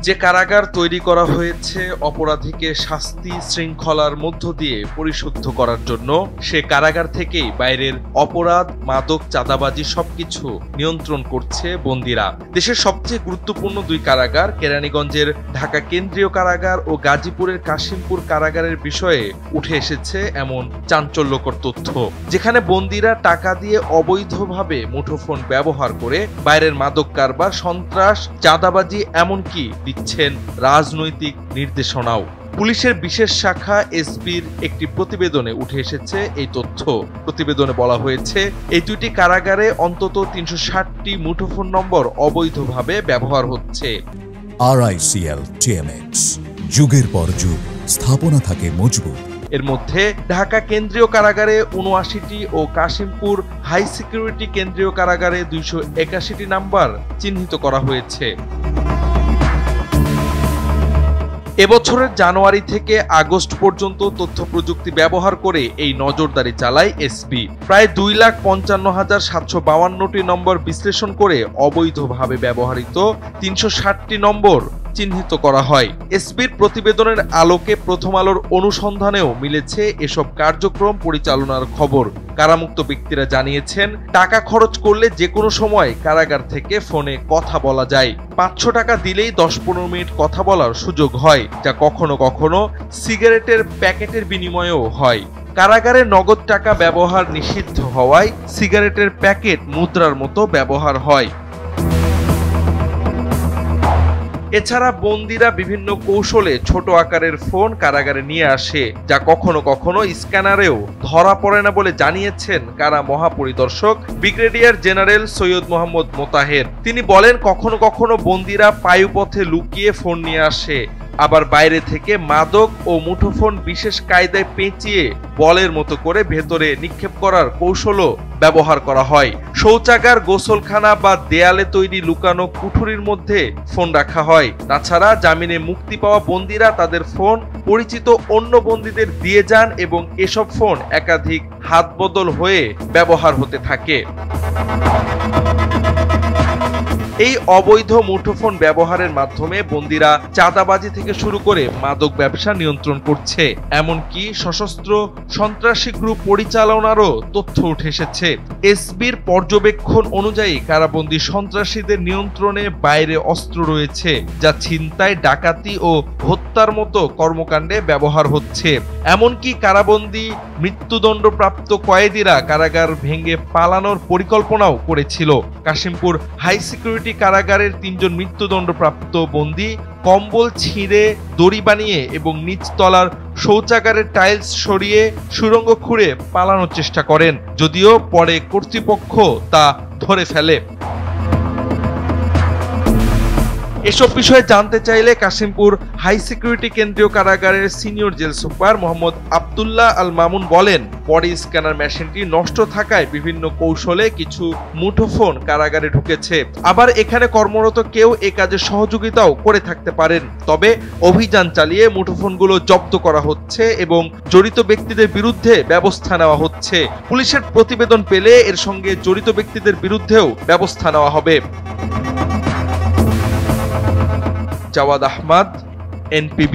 যে কারাগার তৈরি করা হয়েছে অপরাধীকে শাস্তি শৃঙ্খলার মধ্য দিয়ে পরিশুদ্ধ করার জন্য, সে কারাগার থেকেই বাইরের অপরাধ, মাদক, চাঁদাবাজি সবকিছু নিয়ন্ত্রণ করছে বন্দীরা। দেশের সবচেয়ে গুরুত্বপূর্ণ দুই কারাগার, কেরানীগঞ্জের ঢাকা কেন্দ্রীয় কারাগার ও গাজীপুরের কাশিমপুর কারাগারের বিষয়ে উঠে এসেছে এমন চাঞ্চল্যকর তথ্য, যেখানে বন্দীরা টাকা দিয়ে অবৈধভাবে মুঠোফোন ব্যবহার করে বাইরের মাদক কারবার, সন্ত্রাস, চাঁদাবাজি এমনকি দিচ্ছেন রাজনৈতিক নির্দেশনাও। পুলিশের বিশেষ শাখা এসপির একটি প্রতিবেদনে উঠে এসেছে এই তথ্য। প্রতিবেদনে বলা হয়েছে, এই দুইটি কারাগারে অন্তত ৩৬০টি মুঠোফোন নম্বর অবৈধভাবে ব্যবহার হচ্ছে। RICL TMX, যুগের পর যুগ স্থাপনা থাকে মজবুত। এর মধ্যে ঢাকা কেন্দ্রীয় কারাগারে ৭৯টি ও কাশিমপুর হাই সিকিউরিটি কেন্দ্রীয় কারাগারে ২৮১টি নাম্বার চিহ্নিত করা হয়েছে। এবছরের জানুয়ারি থেকে আগস্ট পর্যন্ত তথ্য প্রযুক্তি ব্যবহার করে এই নজরদারি চালায় এসপি। প্রায় ২,৫৫,৭৫২টি নম্বর বিশ্লেষণ করে অবৈধভাবে ব্যবহৃত ৩৬০টি নম্বর চিহ্নিত করা হয়। এসপির প্রতিবেদনের আলোকে প্রথম আলোর অনুসন্ধানেও মিলেছে এসব কার্যক্রম পরিচালনার খবর। কারামুক্ত ব্যক্তিরা জানিয়েছেন, টাকা খরচ করলে যে কোনো সময় কারাগার থেকে ফোনে কথা বলা যায়। ৫০০ টাকা দিলেই ১০-১৫ মিনিট কথা বলার সুযোগ হয়, যা কখনো কখনো সিগারেটের প্যাকেটের বিনিময়েও হয়। কারাগারে নগদ টাকা ব্যবহার নিষিদ্ধ হওয়ায় সিগারেটের প্যাকেট মুদ্রার মতো ব্যবহার হয়। এছাড়া বন্দীরা বিভিন্ন কৌশলে ছোট আকারের ফোন কারাগারে নিয়ে আসে, যা কখনো কখনো স্ক্যানারেও ধরা পড়ে না বলে জানিয়েছেন কারা মহাপরিদর্শক ব্রিগেডিয়ার জেনারেল সৈয়দ মোহাম্মদ মোতাহের। তিনি বলেন, কখনো কখনো বন্দীরা পায়ুপথে লুকিয়ে ফোন নিয়ে আসে, আবার বাইরে থেকে মাদক ও মুঠোফোন বিশেষ কায়দায় পেঁচিয়ে বলের মতো করে ভেতরে নিক্ষেপ করার কৌশলও ব্যবহার করা হয়। শৌচাগার, গোসলখানা বা দেয়ালে তৈরি লুকানো কুঠুরির মধ্যে ফোন রাখা হয়। তাছাড়া জামিনে মুক্তি পাওয়া বন্দীরা তাদের ফোন পরিচিত অন্য বন্দীদের দিয়ে যান এবং এসব ফোন একাধিক হাত বদল হয়ে ব্যবহার হতে থাকে। এই অবৈধ মুঠোফোন ব্যবহারের মাধ্যমে বন্দীরা চাঁদাবাজি থেকে শুরু করে মাদক ব্যবসা নিয়ন্ত্রণ করছে, এমনকি সশস্ত্র সন্ত্রাসী গ্রুপ পরিচালনারও তথ্য উঠে এসেছে। এসবির পর্যবেক্ষণ অনুযায়ী কারাবন্দী সন্ত্রাসীদের নিয়ন্ত্রণে বাইরে অস্ত্র রয়েছে, যা ছিনতাই, ডাকাতি ও হত্যার মতো কর্মকাণ্ডে ব্যবহার হচ্ছে। এমনকি কারাবন্দী মৃত্যুদণ্ডপ্রাপ্ত কয়েদিরা কারাগার ভেঙে পালানোর পরিকল্পনাও করেছিল। কাশিমপুর হাই সিকিউরিটি কারাগারের ৩ জন মৃত্যুদণ্ডপ্রাপ্ত বন্দী কম্বল ছিঁড়ে দড়ি বানিয়ে এবং নিচতলার শৌচাগারের টাইলস সরিয়ে সুড়ঙ্গ খুঁড়ে পালানোর চেষ্টা করেন, যদিও পরে কর্তৃপক্ষ তা ধরে ফেলে। এসব বিষয়ে জানতে চাইলে কাশিমপুর হাই সিকিউরিটি কেন্দ্রীয় কারাগারের senior jail super Mohammad Abdullah Al Mamun বলেন, বডি স্ক্যানার মেশিনটি নষ্ট থাকায় বিভিন্ন কৌশলে কিছু মুঠোফোন কারাগারে ঢুকেছে। আবার এখানে কর্মরত কেউ এ কাজে সহযোগিতাও করে থাকতে পারেন। তবে অভিযান চালিয়ে মুঠোফোনগুলো জব্দ করা হচ্ছে এবং জড়িত ব্যক্তিদের বিরুদ্ধে ব্যবস্থা নেওয়া হচ্ছে। পুলিশের প্রতিবেদন পেলে এর সঙ্গে জড়িত ব্যক্তিদের বিরুদ্ধেও ব্যবস্থা নেওয়া হবে। জাওয়াদ আহমদ, NPB।